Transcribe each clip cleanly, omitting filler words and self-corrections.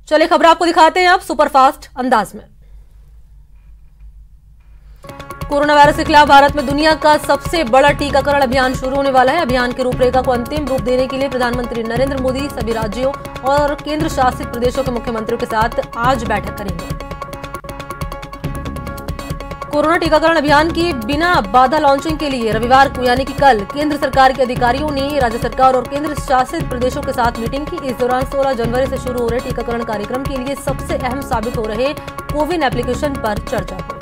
चलिए खबर आपको दिखाते हैं आप सुपरफास्ट अंदाज में। कोरोना वायरस के खिलाफ भारत में दुनिया का सबसे बड़ा टीकाकरण अभियान शुरू होने वाला है। अभियान की रूपरेखा को अंतिम रूप देने के लिए प्रधानमंत्री नरेंद्र मोदी सभी राज्यों और केंद्र शासित प्रदेशों के मुख्यमंत्रियों के साथ आज बैठक करेंगे। कोरोना टीकाकरण अभियान की बिना बाधा लॉन्चिंग के लिए रविवार को यानी कि कल केंद्र सरकार के अधिकारियों ने राज्य सरकार और केंद्र शासित प्रदेशों के साथ मीटिंग की। इस दौरान 16 जनवरी से शुरू हो रहे टीकाकरण कार्यक्रम के लिए सबसे अहम साबित हो रहे कोविन एप्लीकेशन पर चर्चा हुई।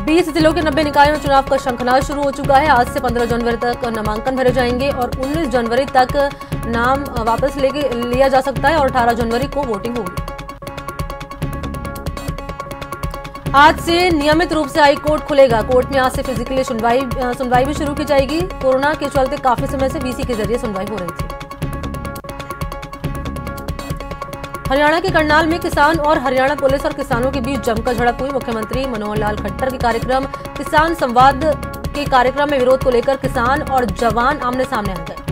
20 जिलों के 90 निकायों में चुनाव का शंखनाद शुरू हो चुका है। आज से 15 जनवरी तक नामांकन भरे जाएंगे और 19 जनवरी तक नाम वापस लिया जा सकता है और 18 जनवरी को वोटिंग होगी। आज से नियमित रूप से हाई कोर्ट खुलेगा। कोर्ट में आज से फिजिकली सुनवाई भी शुरू की जाएगी। कोरोना के चलते काफी समय से वीसी के जरिए सुनवाई हो रही थी। हरियाणा के करनाल में किसान और हरियाणा पुलिस और किसानों के बीच जमकर झड़प हुई। मुख्यमंत्री मनोहर लाल खट्टर के कार्यक्रम किसान संवाद के कार्यक्रम में विरोध को लेकर किसान और जवान आमने सामने आ गए।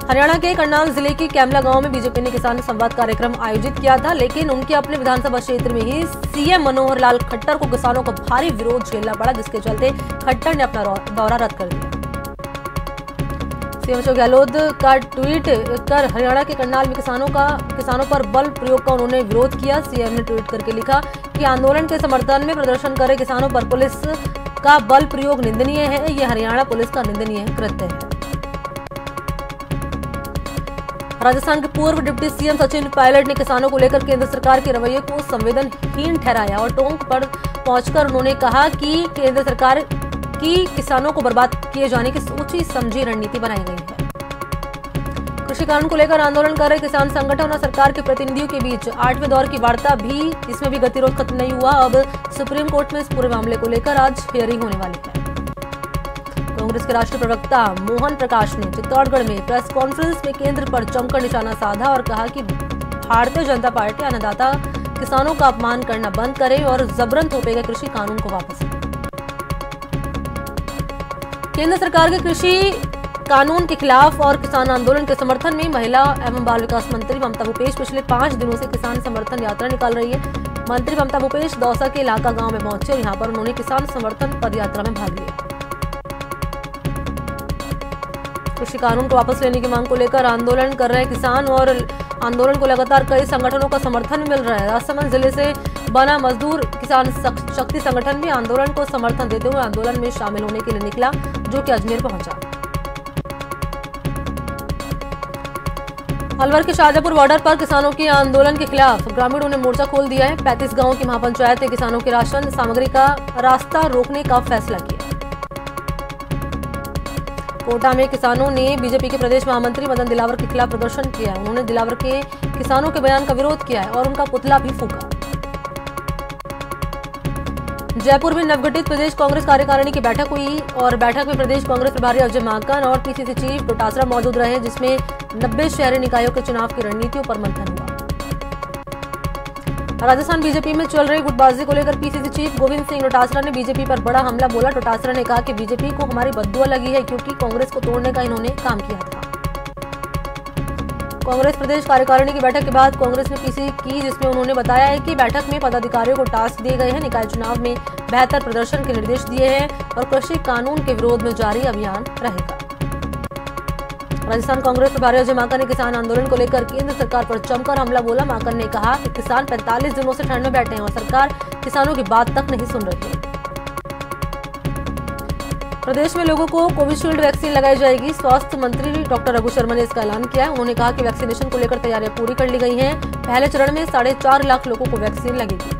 हरियाणा के करनाल जिले के कैमला गांव में बीजेपी ने किसान संवाद कार्यक्रम आयोजित किया था, लेकिन उनके अपने विधानसभा क्षेत्र में ही सीएम मनोहर लाल खट्टर को किसानों का भारी विरोध झेलना पड़ा, जिसके चलते खट्टर ने अपना दौरा रद्द कर दिया। सीएम अशोक गहलोत का ट्वीट कर हरियाणा के करनाल में किसानों पर बल प्रयोग का उन्होंने विरोध किया। सीएम ने ट्वीट करके लिखा कि आंदोलन के समर्थन में प्रदर्शन कर रहे किसानों पर पुलिस का बल प्रयोग निंदनीय है। यह हरियाणा पुलिस का निंदनीय कृत्य है। राजस्थान के पूर्व डिप्टी सीएम सचिन पायलट ने किसानों को लेकर केंद्र सरकार के रवैये को संवेदनहीन ठहराया और टोंक पर पहुंचकर उन्होंने कहा कि केंद्र सरकार की किसानों को बर्बाद किए जाने की सोची समझी रणनीति बनाई गई है। कृषि कानून को लेकर आंदोलन कर रहे किसान संगठन और सरकार के प्रतिनिधियों के बीच 8वें दौर की वार्ता भी इसमें भी गतिरोध खत्म नहीं हुआ। अब सुप्रीम कोर्ट में इस पूरे मामले को लेकर आज हियरिंग होने वाली है। कांग्रेस के राष्ट्रीय प्रवक्ता मोहन प्रकाश ने चित्तौड़गढ़ में प्रेस कॉन्फ्रेंस में केंद्र पर जमकर निशाना साधा और कहा कि भारतीय जनता पार्टी अन्नदाता किसानों का अपमान करना बंद करे और जबरन थोपे गए कृषि कानून को वापस ले। केंद्र सरकार के कृषि कानून के खिलाफ और किसान आंदोलन के समर्थन में महिला एवं बाल विकास मंत्री ममता भूपेश पिछले 5 दिनों से किसान समर्थन यात्रा निकाल रही है। मंत्री ममता भूपेश दौसा के इलाका गांव में पहुंचे और यहां पर उन्होंने किसान समर्थन पद यात्रा में भाग लिया। कृषि कानून को वापस लेने की मांग को लेकर आंदोलन कर रहे किसान और आंदोलन को लगातार कई संगठनों का समर्थन मिल रहा है। राजसमंद जिले से बना मजदूर किसान शक्ति संगठन भी आंदोलन को समर्थन देते हुए आंदोलन में शामिल होने के लिए निकला, जो कि अजमेर पहुंचा। अलवर के शाहजहांपुर बॉर्डर पर किसानों के आंदोलन के खिलाफ ग्रामीणों ने मोर्चा खोल दिया है। 35 गांवों की महापंचायत ने किसानों के राशन सामग्री का रास्ता रोकने का फैसला किया। कोटा में किसानों ने बीजेपी के प्रदेश महामंत्री मदन दिलावर के खिलाफ प्रदर्शन किया है। उन्होंने दिलावर के किसानों के बयान का विरोध किया है और उनका पुतला भी फूंका। जयपुर में नवगठित प्रदेश कांग्रेस कार्यकारिणी की बैठक हुई और बैठक में प्रदेश कांग्रेस प्रभारी अजय माकन और पीसीसी चीफ डोटासरा मौजूद रहे, जिसमें 90 शहरी निकायों के चुनाव की रणनीतियों पर मंथन हुआ। राजस्थान बीजेपी में चल रही गुटबाजी को लेकर पीसीसी चीफ गोविंद सिंह डोटासरा ने बीजेपी पर बड़ा हमला बोला। डोटासरा ने कहा कि बीजेपी को हमारी बद्दुआ लगी है क्योंकि कांग्रेस को तोड़ने का इन्होंने काम किया था। कांग्रेस प्रदेश कार्यकारिणी की बैठक के बाद कांग्रेस ने पीसी की, जिसमें उन्होंने बताया है कि बैठक में पदाधिकारियों को टास्क दिए गए हैं, निकाय चुनाव में बेहतर प्रदर्शन के निर्देश दिए हैं और कृषि कानून के विरोध में जारी अभियान रहेगा। राजस्थान कांग्रेस प्रभारी अजय माकन ने किसान आंदोलन को लेकर केंद्र सरकार पर जमकर हमला बोला। माकन ने कहा कि किसान 45 दिनों से ठंड में बैठे हैं और सरकार किसानों की बात तक नहीं सुन रही है। प्रदेश में लोगों को कोविशील्ड वैक्सीन लगाई जाएगी। स्वास्थ्य मंत्री डॉक्टर रघु शर्मा ने इसका ऐलान किया है। उन्होंने कहा कि वैक्सीनेशन को लेकर तैयारियां पूरी कर ली गई हैं। पहले चरण में 4.5 लाख लोगों को वैक्सीन लगेगी।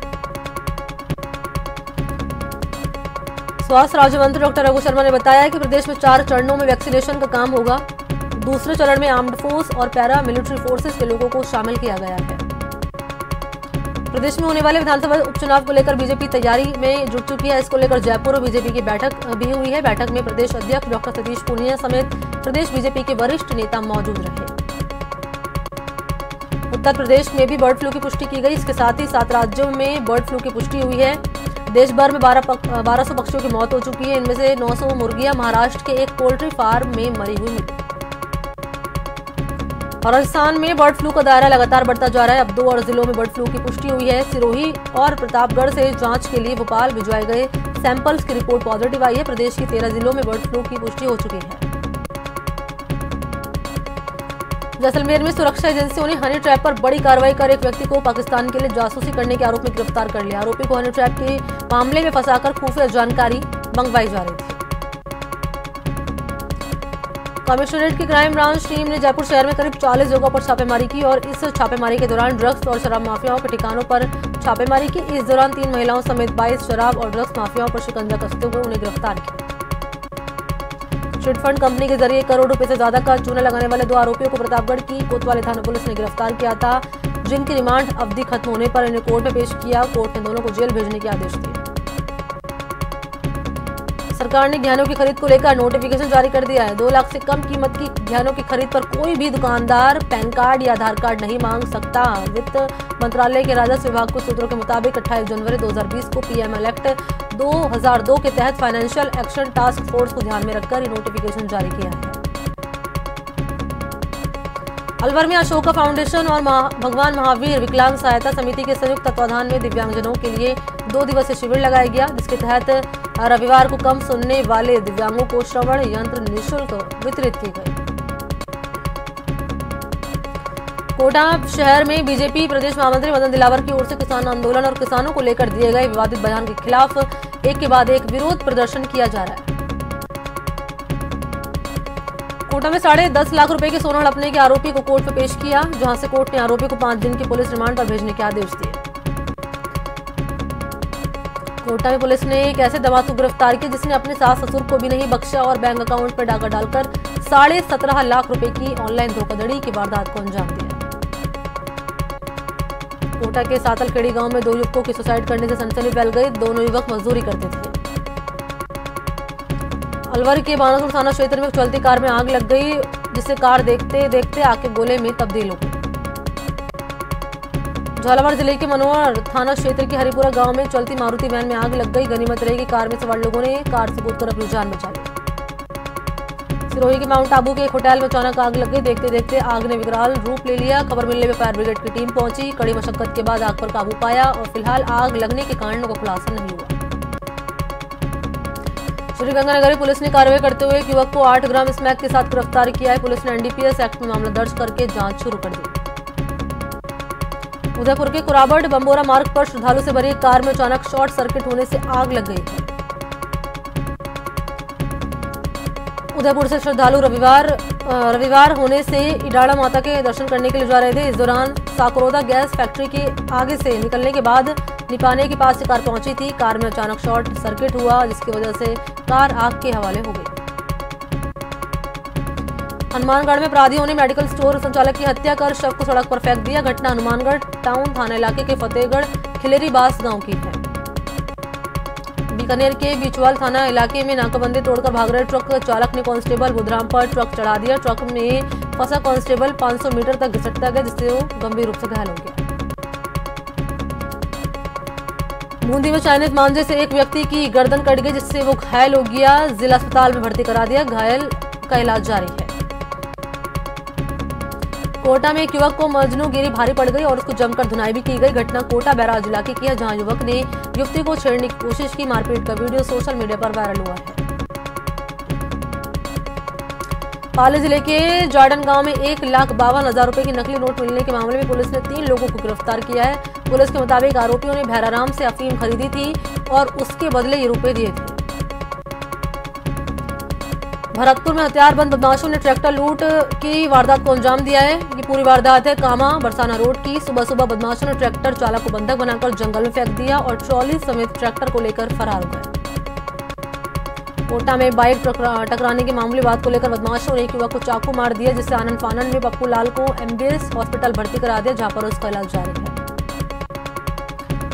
स्वास्थ्य राज्य मंत्री डॉक्टर रघु शर्मा ने बताया कि प्रदेश में 4 चरणों में वैक्सीनेशन का काम होगा। दूसरे चरण में आर्म्ड फोर्स और पैरा मिलिट्री फोर्सेस के लोगों को शामिल किया गया है। प्रदेश में होने वाले विधानसभा उपचुनाव को लेकर बीजेपी तैयारी में जुट चुकी है। इसको लेकर जयपुर और बीजेपी की बैठक भी हुई है। बैठक में प्रदेश अध्यक्ष डॉक्टर सतीश पूनिया समेत प्रदेश बीजेपी के वरिष्ठ नेता मौजूद रहे। उत्तर प्रदेश में भी बर्ड फ्लू की पुष्टि की गई। इसके साथ ही 7 राज्यों में बर्ड फ्लू की पुष्टि हुई है। देश भर में 1200 पक्षियों की मौत हो चुकी है। इनमें से 900 मुर्गियां महाराष्ट्र के एक पोल्ट्री फार्म में मरी हुई मिली। और राजस्थान में बर्ड फ्लू का दायरा लगातार बढ़ता जा रहा है। अब 2 और जिलों में बर्ड फ्लू की पुष्टि हुई है। सिरोही और प्रतापगढ़ से जांच के लिए भोपाल भिजवाए गए सैंपल्स की रिपोर्ट पॉजिटिव आई है। प्रदेश की 13 जिलों में बर्ड फ्लू की पुष्टि हो चुकी है। जैसलमेर में सुरक्षा एजेंसियों ने हनी ट्रैप पर बड़ी कार्रवाई कर एक व्यक्ति को पाकिस्तान के लिए जासूसी करने के आरोप में गिरफ्तार कर लिया। आरोपी को हनी ट्रैप के मामले में फंसाकर खुफिया जानकारी मंगवाई जा रही थी। कमिश्नरेट की क्राइम ब्रांच टीम ने जयपुर शहर में करीब 40 जगहों पर छापेमारी की और इस छापेमारी के दौरान ड्रग्स और शराब माफियाओं के ठिकानों पर छापेमारी की। इस दौरान 3 महिलाओं समेत 22 शराब और ड्रग्स माफियाओं पर शिकंजा कसते हुए उन्हें गिरफ्तार किया। चिटफंड कंपनी के जरिए करोड़ रुपए से ज्यादा का चूना लगाने वाले 2 आरोपियों को प्रतापगढ़ की कोतवाली थाना पुलिस ने गिरफ्तार किया था, जिनकी रिमांड अवधि खत्म होने पर इन्हें कोर्ट में पेश किया। कोर्ट ने दोनों को जेल भेजने के आदेश दिए। सरकार ने गहनों की खरीद को लेकर नोटिफिकेशन जारी कर दिया है। 2 लाख से कम कीमत की गहनों की खरीद पर कोई भी दुकानदार पैन कार्ड या आधार कार्ड नहीं मांग सकता। वित्त मंत्रालय के राजस्व विभाग के सूत्रों के मुताबिक 28 जनवरी 2020 को पीएमएल एक्ट 2002 के तहत फाइनेंशियल एक्शन टास्क फोर्स को ध्यान में रखकर ये नोटिफिकेशन जारी किया है। अलवर में अशोका फाउंडेशन और भगवान महावीर विकलांग सहायता समिति के संयुक्त तत्वाधान में दिव्यांगजनों के लिए 2 दिवसीय शिविर लगाया गया, जिसके तहत रविवार को कम सुनने वाले दिव्यांगों को श्रवण यंत्र निःशुल्क वितरित किए गए। कोटा शहर में बीजेपी प्रदेश महामंत्री मदन दिलावर की ओर से किसान आंदोलन और किसानों को लेकर दिए गए विवादित बयान के खिलाफ एक के बाद एक विरोध प्रदर्शन किया जा रहा है। कोटा में 10.5 लाख रुपए के सोना हड़पने के आरोपी को कोर्ट में पेश किया, जहां से कोर्ट ने आरोपी को 5 दिन की पुलिस रिमांड पर भेजने के आदेश दिए। कोटा में पुलिस ने एक ऐसे दमाद को गिरफ्तार किया जिसने अपने सास ससुर को भी नहीं बख्शा और बैंक अकाउंट पर डाका डालकर 17.5 लाख रुपए की ऑनलाइन धोखाधड़ी की वारदात को अंजाम दिया। कोटा के सातलखेड़ी गांव में 2 युवकों की सुसाइड करने से सनसनी फैल गई। दोनों युवक मजदूरी करते थे। अलवर के बानासुर थाना क्षेत्र में चलती कार में आग लग गई, जिससे कार देखते देखते आग के गोले में तब्दील हो गई। झालावाड़ जिले के मनोहर थाना क्षेत्र के हरिपुरा गांव में चलती मारुति वैन में आग लग गई। गनीमत रहेगी कार में सवार लोगों ने कार से कूदकर अपनी जान बचा ली। सिरोही के माउंट आबू के एक होटल में अचानक आग लग गई। देखते देखते आग ने विकराल रूप ले लिया। खबर मिलने पर फायर ब्रिगेड की टीम पहुंची। कड़ी मशक्कत के बाद आग पर काबू पाया और फिलहाल आग लगने के कारणों का खुलासा नहीं हुआ। श्रीगंगानगर पुलिस ने कार्रवाई करते हुए एक युवक को 8 ग्राम स्मैक के साथ गिरफ्तार किया है। पुलिस ने एनडीपीएस एक्ट में मामला दर्ज करके जांच शुरू कर दी। उदयपुर के कुराबड़ बंबोरा मार्ग पर श्रद्धालु से भरी कार में अचानक शॉर्ट सर्किट होने से आग लग गई है। उदयपुर से श्रद्धालु रविवार होने से इडाड़ा माता के दर्शन करने के लिए जा रहे थे। इस दौरान साकरोदा गैस फैक्ट्री के आगे से निकलने के बाद निपाने के पास से कार पहुंची थी। कार में अचानक शॉर्ट सर्किट हुआ, जिसकी वजह से कार आग के हवाले हो गई। हनुमानगढ़ में अपराधियों ने मेडिकल स्टोर संचालक की हत्या कर शव को सड़क पर फेंक दिया। घटना हनुमानगढ़ टाउन थाना इलाके के फतेहगढ़ खिलेरीबास गांव की है। बीकानेर के बीचवाल थाना इलाके में नाकाबंदी तोड़कर भाग रहे ट्रक चालक ने कांस्टेबल बुधराम पर ट्रक चढ़ा दिया। ट्रक में फंसा कांस्टेबल 500 मीटर तक घिसटता गया, जिससे वो गंभीर रूप से घायल हो गया। बूंदी में चाइनीज मांझे से एक व्यक्ति की गर्दन कट गई, जिससे वो घायल हो गया। जिला अस्पताल में भर्ती करा दिया। घायल का इलाज जारी है। कोटा में एक युवक को मजनूगिरी भारी पड़ गई और उसको जमकर धुनाई भी की गई। घटना कोटा बैराज इलाके की है, जहां युवक ने युवती को छेड़ने की कोशिश की। मारपीट का वीडियो सोशल मीडिया पर वायरल हुआ है। पाली जिले के जार्डन गांव में 1,52,000 रुपए की नकली नोट मिलने के मामले में पुलिस ने 3 लोगों को गिरफ्तार किया है। पुलिस के मुताबिक आरोपियों ने भैराराम से अफीम खरीदी थी और उसके बदले ये रुपए दिए थे। भरतपुर में हथियारबंद बदमाशों ने ट्रैक्टर लूट की वारदात को अंजाम दिया है। ये पूरी वारदात है कामा बरसाना रोड की। सुबह सुबह बदमाशों ने ट्रैक्टर चालक को बंधक बनाकर जंगल में फेंक दिया और ट्रॉली समेत ट्रैक्टर को लेकर फरार हो गए। कोटा में बाइक टकराने के मामूली बात को लेकर बदमाशों ने एक युवक को चाकू मार दिया, जिससे आनंद फानन में पप्पू लाल को एमबीएस हॉस्पिटल भर्ती करा दिया, जहां पर उसका इलाज जारी है।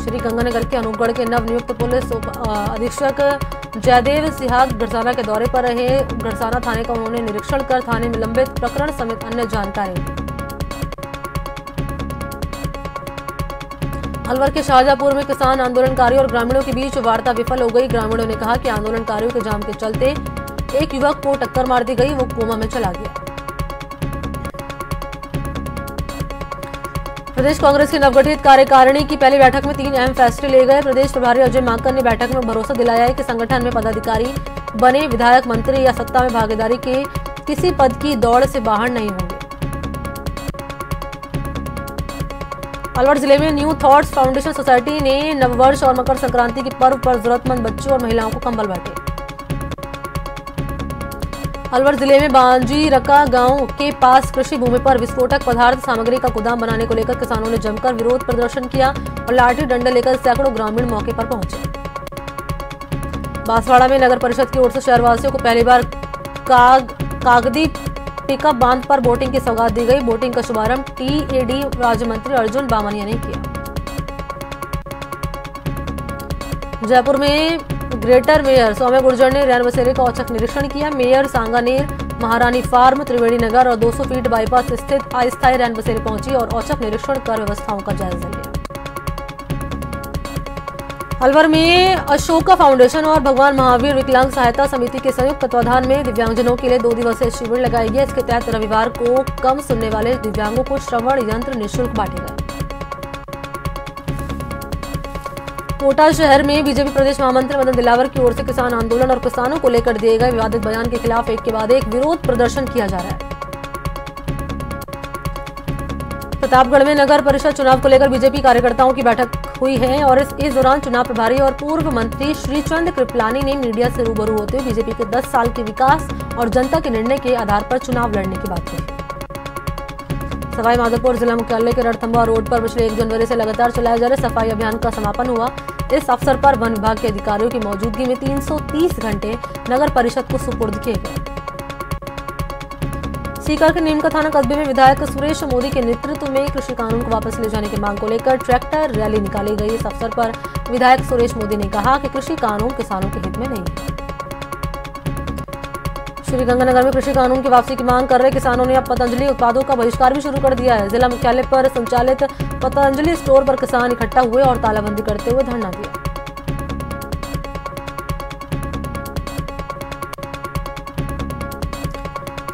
श्री गंगानगर के अनूपगढ़ के नवनियुक्त पुलिस अधीक्षक जयदेव सिहाग घड़साना के दौरे पर रहे। घड़साना थाने का उन्होंने निरीक्षण कर थाने में लंबित प्रकरण समेत अन्य जानकारी दी। अलवर के शाहजहांपुर में किसान आंदोलनकारियों और ग्रामीणों के बीच वार्ता विफल हो गई। ग्रामीणों ने कहा कि आंदोलनकारियों के जाम के चलते एक युवक को टक्कर मार दी गई, वो कोमा में चला गया। प्रदेश कांग्रेस की नवगठित कार्यकारिणी की पहली बैठक में 3 अहम फैसले ले गए। प्रदेश प्रभारी अजय माकन ने बैठक में भरोसा दिलाया है कि संगठन में पदाधिकारी बने विधायक, मंत्री या सत्ता में भागीदारी के किसी पद की दौड़ से बाहर नहीं होंगे। अलवर जिले में न्यू थॉट्स फाउंडेशन सोसाइटी ने नववर्ष और मकर संक्रांति के पर्व पर जरूरतमंद बच्चों और महिलाओं को कंबल बांटे। अलवर जिले में बांजीरका गांव के पास कृषि भूमि पर विस्फोटक पदार्थ सामग्री का गोदाम बनाने को लेकर किसानों ने जमकर विरोध प्रदर्शन किया और लाठी डंडे लेकर सैकड़ों ग्रामीण मौके पर पहुंचे। बांसवाड़ा में नगर परिषद की ओर से शहरवासियों को पहली बार कागदी पिकअप बांध पर बोटिंग की सौगात दी गई। बोटिंग का शुभारंभ टीएडी राज्य मंत्री अर्जुन बामनिया ने किया। जयपुर में ग्रेटर मेयर सौम्य गुर्जर ने रैन बसेरे का औचक निरीक्षण किया। मेयर सांगानेर, महारानी फार्म, त्रिवेणी नगर और 200 फीट बाईपास स्थित अस्थायी रैन बसेरे पहुंची और औचक निरीक्षण कर व्यवस्थाओं का जायजा लिया। अलवर में अशोका फाउंडेशन और भगवान महावीर विकलांग सहायता समिति के संयुक्त तत्वाधान में दिव्यांगजनों के लिए 2 दिवसीय शिविर लगाई गई। इसके तहत रविवार को कम सुनने वाले दिव्यांगों को श्रवण यंत्र निःशुल्क बांटे गए। कोटा शहर में बीजेपी प्रदेश महामंत्री मदन दिलावर की ओर से किसान आंदोलन और किसानों को लेकर दिए गए विवादित बयान के खिलाफ एक के बाद एक विरोध प्रदर्शन किया जा रहा है। प्रतापगढ़ में नगर परिषद चुनाव को लेकर बीजेपी कार्यकर्ताओं की बैठक हुई है और इस दौरान चुनाव प्रभारी और पूर्व मंत्री श्रीचंद कृपलानी ने मीडिया से रूबरू होते हुए बीजेपी के 10 साल के विकास और जनता के निर्णय के आधार पर चुनाव लड़ने की बात कही। सवाई माधोपुर जिला मुख्यालय के रणथंभा रोड पर पिछले 1 जनवरी से लगातार चलाए जा रहे सफाई अभियान का समापन हुआ। इस अवसर पर वन विभाग के अधिकारियों की मौजूदगी में 330 घंटे नगर परिषद को सुपुर्द किए गए। सीकर के नीमका थाना कस्बे में विधायक सुरेश मोदी के नेतृत्व में कृषि कानून को वापस ले जाने की मांग को लेकर ट्रैक्टर रैली निकाली गई। इस अवसर पर विधायक सुरेश मोदी ने कहा कि कृषि कानून किसानों के हित में नहीं है। श्रीगंगानगर में कृषि कानून की वापसी की मांग कर रहे किसानों ने अब पतंजलि उत्पादों का बहिष्कार भी शुरू कर दिया है। जिला मुख्यालय पर संचालित पतंजलि स्टोर पर किसान इकट्ठा हुए और तालाबंदी करते हुए धरना दिया।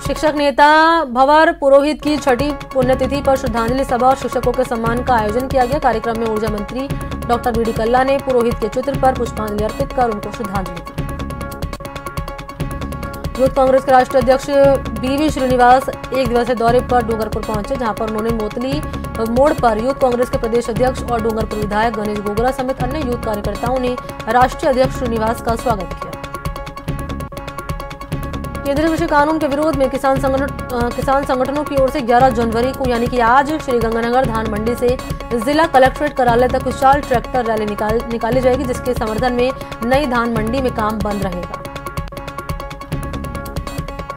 शिक्षक नेता भंवर पुरोहित की 6ठी पुण्यतिथि पर श्रद्धांजलि सभा और शिक्षकों के सम्मान का आयोजन किया गया। कार्यक्रम में ऊर्जा मंत्री डॉक्टर बीडी कल्ला ने पुरोहित के चित्र पर पुष्पांजलि अर्पित कर उनको श्रद्धांजलि दी। यूथ कांग्रेस के राष्ट्रीय अध्यक्ष बीवी श्रीनिवास 1 दिवसीय दौरे पर डूंगरपुर पहुंचे, जहां पर उन्होंने मोतली मोड़ पर यूथ कांग्रेस के प्रदेश अध्यक्ष और डूंगरपुर विधायक गणेश गोगरा समेत अन्य यूथ कार्यकर्ताओं ने राष्ट्रीय अध्यक्ष श्रीनिवास का स्वागत किया। केंद्रीय कृषि कानून के विरोध में किसान संगठनों की ओर से 11 जनवरी को यानी कि आज श्रीगंगानगर धान मंडी से जिला कलेक्ट्रेट कार्यालय तक विशाल ट्रैक्टर रैली निकाली जाएगी, जिसके समर्थन में नई धान मंडी में काम बंद रहेगा।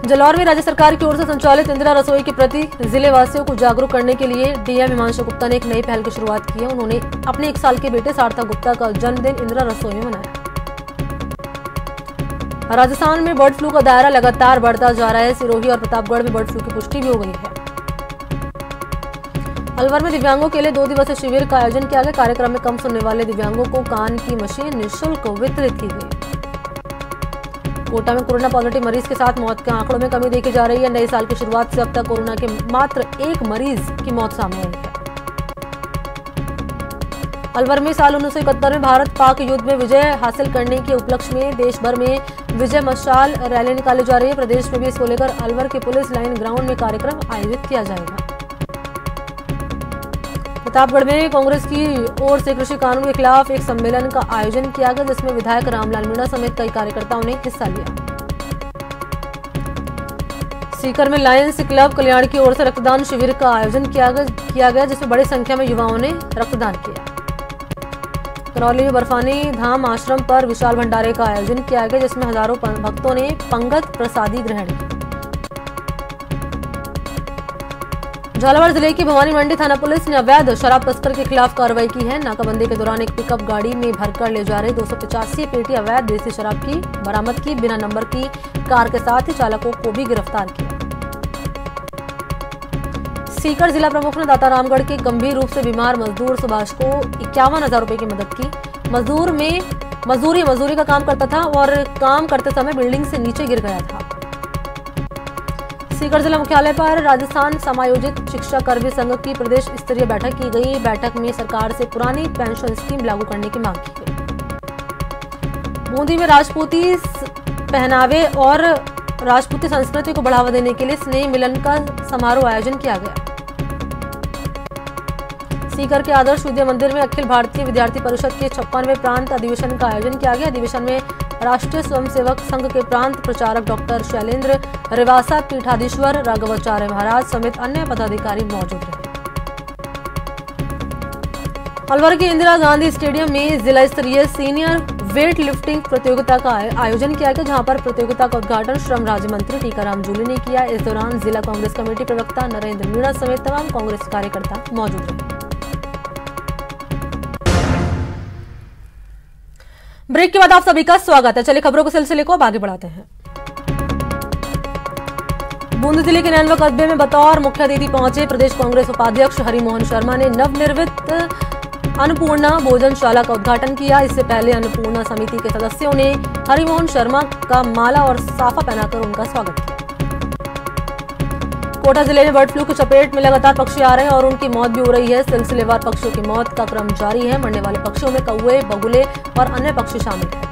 जालौर में राज्य सरकार की ओर से संचालित इंदिरा रसोई के प्रति जिले वासियों को जागरूक करने के लिए डीएम हिमांशु गुप्ता ने एक नई पहल की शुरुआत की है। उन्होंने अपने 1 साल के बेटे सार्थक गुप्ता का जन्मदिन इंदिरा रसोई में मनाया। राजस्थान में बर्ड फ्लू का दायरा लगातार बढ़ता जा रहा है। सिरोही और प्रतापगढ़ में बर्ड फ्लू की पुष्टि भी हो गई है। अलवर में दिव्यांगों के लिए 2 दिवसीय शिविर का आयोजन किया गया। कार्यक्रम में कम सुनने वाले दिव्यांगों को कान की मशीन निःशुल्क वितरित की गई। कोटा में कोरोना पॉजिटिव मरीज के साथ मौत के आंकड़ों में कमी देखी जा रही है। नए साल की शुरुआत से अब तक कोरोना के मात्र 1 मरीज की मौत सामने आई है। अलवर में साल 1971 में भारत पाक युद्ध में विजय हासिल करने के उपलक्ष्य में देश भर में विजय मशाल रैली निकाली जा रही है। प्रदेश में भी इसको लेकर अलवर के पुलिस लाइन ग्राउंड में कार्यक्रम आयोजित किया जाएगा। प्रतापगढ़ में कांग्रेस की ओर से कृषि कानून के खिलाफ एक सम्मेलन का आयोजन किया गया, जिसमें विधायक रामलाल मीणा समेत कई कार्यकर्ताओं ने हिस्सा लिया। सीकर में लायंस क्लब कल्याण की ओर से रक्तदान शिविर का आयोजन किया गया, जिसमें बड़ी संख्या में युवाओं ने रक्तदान किया। करौली में बर्फानी धाम आश्रम पर विशाल भंडारे का आयोजन किया गया, जिसमें हजारों भक्तों ने पंगत प्रसादी ग्रहण की। झालावाड़ जिले की भवानी मंडी थाना पुलिस ने अवैध शराब तस्कर के खिलाफ कार्रवाई की है। नाकाबंदी के दौरान एक पिकअप गाड़ी में भरकर ले जा रहे 285 पेटी अवैध देसी शराब की बरामद की। बिना नंबर की कार के साथ ही चालकों को भी गिरफ्तार किया। सीकर जिला प्रमुख ने दाता रामगढ़ के गंभीर रूप से बीमार मजदूर सुभाष को 51,000 रुपए की मदद की। मजदूरी का काम करता था और काम करते समय बिल्डिंग से नीचे गिर गया था। सीकर जिला मुख्यालय पर राजस्थान समायोजित शिक्षा कर्मी संघ की प्रदेश स्तरीय बैठक की गई। बैठक में सरकार से पुरानी पेंशन स्कीम लागू करने की मांग की गई। बूंदी में राजपूती पहनावे और राजपूती संस्कृति को बढ़ावा देने के लिए स्नेह मिलन का समारोह आयोजन किया गया। सीकर के आदर्श विद्या मंदिर में अखिल भारतीय विद्यार्थी परिषद के 56वें प्रांत अधिवेशन का आयोजन किया गया। अधिवेशन में राष्ट्रीय स्वयंसेवक संघ के प्रांत प्रचारक डॉक्टर शैलेंद्र रेवासा, पीठाधीश्वर राघवाचार्य महाराज समेत अन्य पदाधिकारी मौजूद रहे। अलवर के इंदिरा गांधी स्टेडियम में जिला स्तरीय सीनियर वेट लिफ्टिंग प्रतियोगिता का आयोजन किया गया, जहां पर प्रतियोगिता का उद्घाटन श्रम राज्य मंत्री टीकाराम जूली ने किया। इस दौरान जिला कांग्रेस कमेटी प्रवक्ता नरेंद्र मीणा समेत तमाम कांग्रेस कार्यकर्ता मौजूद रहे। ब्रेक के बाद आप सभी का स्वागत है। चलिए खबरों के सिलसिले को अब आगे बढ़ाते हैं। बूंदी जिले के नैनवा कस्बे में बतौर मुख्य अतिथि पहुंचे प्रदेश कांग्रेस उपाध्यक्ष हरिमोहन शर्मा ने नवनिर्मित अन्नपूर्णा भोजनशाला का उद्घाटन किया। इससे पहले अन्नपूर्णा समिति के सदस्यों ने हरिमोहन शर्मा का माला और साफा पहनाकर उनका स्वागत किया। कोटा जिले में बर्ड फ्लू की चपेट में लगातार पक्षी आ रहे हैं और उनकी मौत भी हो रही है। सिलसिलेवार पक्षियों की मौत का क्रम जारी है। मरने वाले पक्षियों में कौवे, बगुले और अन्य पक्षी शामिल हैं।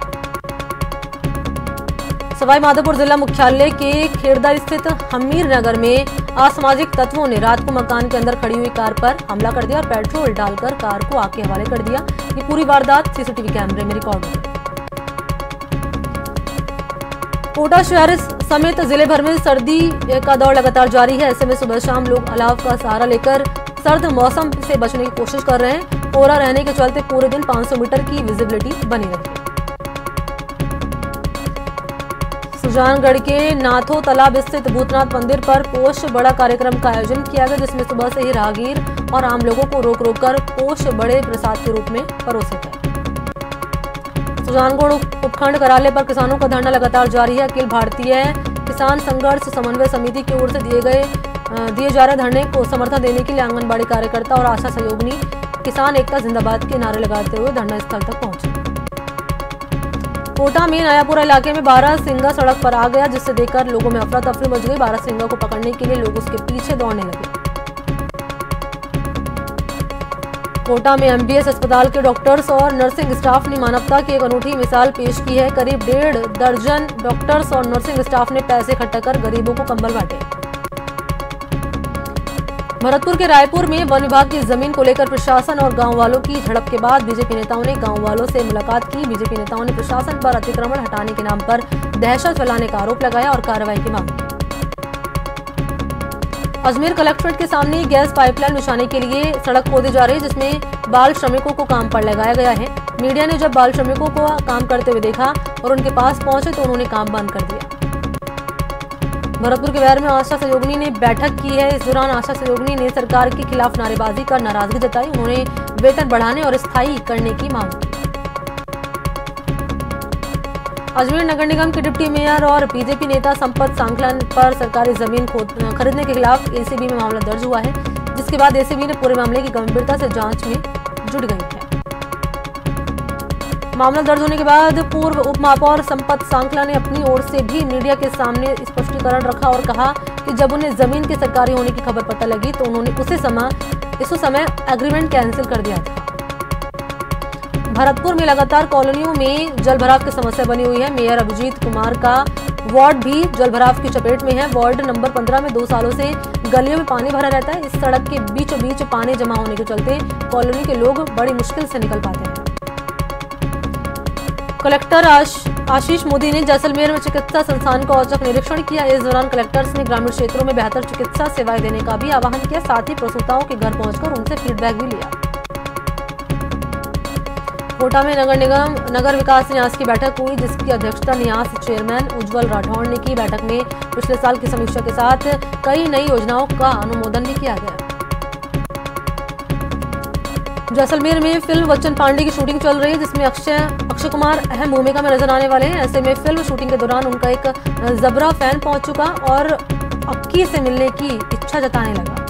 सवाई माधोपुर जिला मुख्यालय के खेड़दा स्थित हमीर नगर में असामाजिक तत्वों ने रात को मकान के अंदर खड़ी हुई कार पर हमला कर दिया और पेट्रोल डालकर कार को आग के हवाले कर दिया। ये पूरी वारदात सीसीटीवी कैमरे में रिकॉर्ड हो गई। कोटा शहर समेत जिले भर में सर्दी का दौर लगातार जारी है। ऐसे में सुबह शाम लोग अलाव का सहारा लेकर सर्द मौसम से बचने की कोशिश कर रहे हैं। कोहरा रहने के चलते पूरे दिन 500 मीटर की विजिबिलिटी बनी रही। सुजानगढ़ के नाथो तालाब स्थित भूतनाथ मंदिर पर पोष बड़ा कार्यक्रम का आयोजन किया गया, जिसमें सुबह से ही राहगीर और आम लोगों को रोक रोक कर पोष बड़े प्रसाद के रूप में परोसे गए। सुजानगढ़ उपखंड कार्यालय पर किसानों का धरना लगातार जारी है। अखिल भारतीय किसान संघर्ष समन्वय समिति की ओर से दिए जा रहे धरने को समर्थन देने के लिए आंगनबाड़ी कार्यकर्ता और आशा सहयोगिनी किसान एकता जिंदाबाद के नारे लगाते हुए धरना स्थल तक पहुंचे। कोटा में नयापुरा इलाके में बारहसिंगा सड़क पर आ गया, जिससे देखकर लोगों में अफरा तफरी मच गई। बारहसिंगा को पकड़ने के लिए लोग उसके पीछे दौड़ने लगे। कोटा में एमबीएस अस्पताल के डॉक्टर्स और नर्सिंग स्टाफ ने मानवता की एक अनूठी मिसाल पेश की है। करीब 1.5 दर्जन डॉक्टर्स और नर्सिंग स्टाफ ने पैसे इकट्ठा कर गरीबों को कंबल बांटे। भरतपुर के रायपुर में वन विभाग की जमीन को लेकर प्रशासन और गांव वालों की झड़प के बाद बीजेपी नेताओं ने गांव वालों से मुलाकात की। बीजेपी नेताओं ने प्रशासन पर अतिक्रमण हटाने के नाम पर दहशत फैलाने का आरोप लगाया और कार्रवाई की मांग की। अजमेर कलेक्ट्रेट के सामने गैस पाइपलाइन बिछाने के लिए सड़क खोदी जा रही है, जिसमें बाल श्रमिकों को काम पर लगाया गया है। मीडिया ने जब बाल श्रमिकों को काम करते हुए देखा और उनके पास पहुंचे तो उन्होंने काम बंद कर दिया। भरतपुर के बैर में आशा सहयोगिनी ने बैठक की है। इस दौरान आशा सहयोगिनी ने सरकार के खिलाफ नारेबाजी कर नाराजगी जताई। उन्होंने वेतन बढ़ाने और स्थायी करने की मांग की। अजमेर नगर निगम के डिप्टी मेयर और बीजेपी नेता संपत सांखला पर सरकारी जमीन खरीदने के खिलाफ एसीबी में मामला दर्ज हुआ है, जिसके बाद एसीबी ने पूरे मामले की गंभीरता से जांच में जुट गई है। मामला दर्ज होने के बाद पूर्व उप महापौर संपत सांखला ने अपनी ओर से भी मीडिया के सामने स्पष्टीकरण रखा और कहा कि जब उन्हें जमीन के सरकारी होने की खबर पता लगी तो उन्होंने उसी समय एग्रीमेंट कैंसिल कर दिया था। भरतपुर में लगातार कॉलोनियों में जलभराव की समस्या बनी हुई है। मेयर अभिजीत कुमार का वार्ड भी जलभराव की चपेट में है। वार्ड नंबर 15 में 2 सालों से गलियों में पानी भरा रहता है। इस सड़क के बीचों बीच पानी जमा होने के चलते कॉलोनी के लोग बड़ी मुश्किल से निकल पाते हैं। कलेक्टर आशीष मोदी ने जैसलमेर में चिकित्सा संस्थान का औचक निरीक्षण किया। इस दौरान कलेक्टर्स ने ग्रामीण क्षेत्रों में बेहतर चिकित्सा सेवाएं देने का भी आह्वान किया। साथ ही प्रसूताओं के घर पहुंचकर उनसे फीडबैक भी लिया। कोटा में नगर विकास न्यास की बैठक हुई, जिसकी अध्यक्षता न्यास चेयरमैन उज्जवल राठौड़ ने की। बैठक में पिछले साल की समीक्षा के साथ कई नई योजनाओं का अनुमोदन भी किया गया। जैसलमेर में फिल्म बच्चन पांडे की शूटिंग चल रही है, जिसमें अक्षय कुमार अहम भूमिका में नजर आने वाले हैं। ऐसे में फिल्म शूटिंग के दौरान उनका एक जबरा फैन पहुंच चुका और अक्की से मिलने की इच्छा जताने लगा।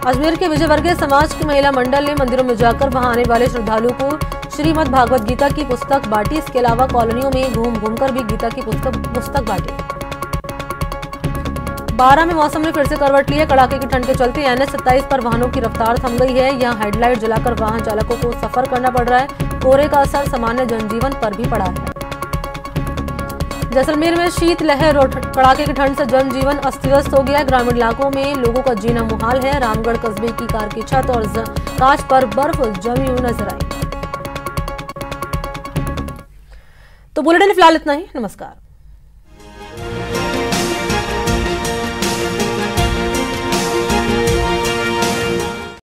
अजमेर के विजयवर्गीय समाज की महिला मंडल ने मंदिरों में जाकर वहां आने वाले श्रद्धालुओं को श्रीमद् भागवत गीता की पुस्तक बांटी। इसके अलावा कॉलोनियों में घूम घूमकर भी गीता की पुस्तक बांटी। बारां में मौसम ने फिर से करवट ली है। कड़ाके की ठंड के चलते NH 27 पर वाहनों की रफ्तार थम गई है। यहां हेडलाइट जलाकर वाहन चालकों को सफर करना पड़ रहा है। कोहरे का असर सामान्य जनजीवन पर भी पड़ा है। जैसलमेर में शीतलहर और कड़ाके की ठंड से जनजीवन अस्त व्यस्त हो गया है। ग्रामीण इलाकों में लोगों का जीना मुहाल है। रामगढ़ कस्बे की कार की छत और कांच पर बर्फ जमी हुई नजर आई। तो बुलेटिन फिलहाल इतना ही। नमस्कार।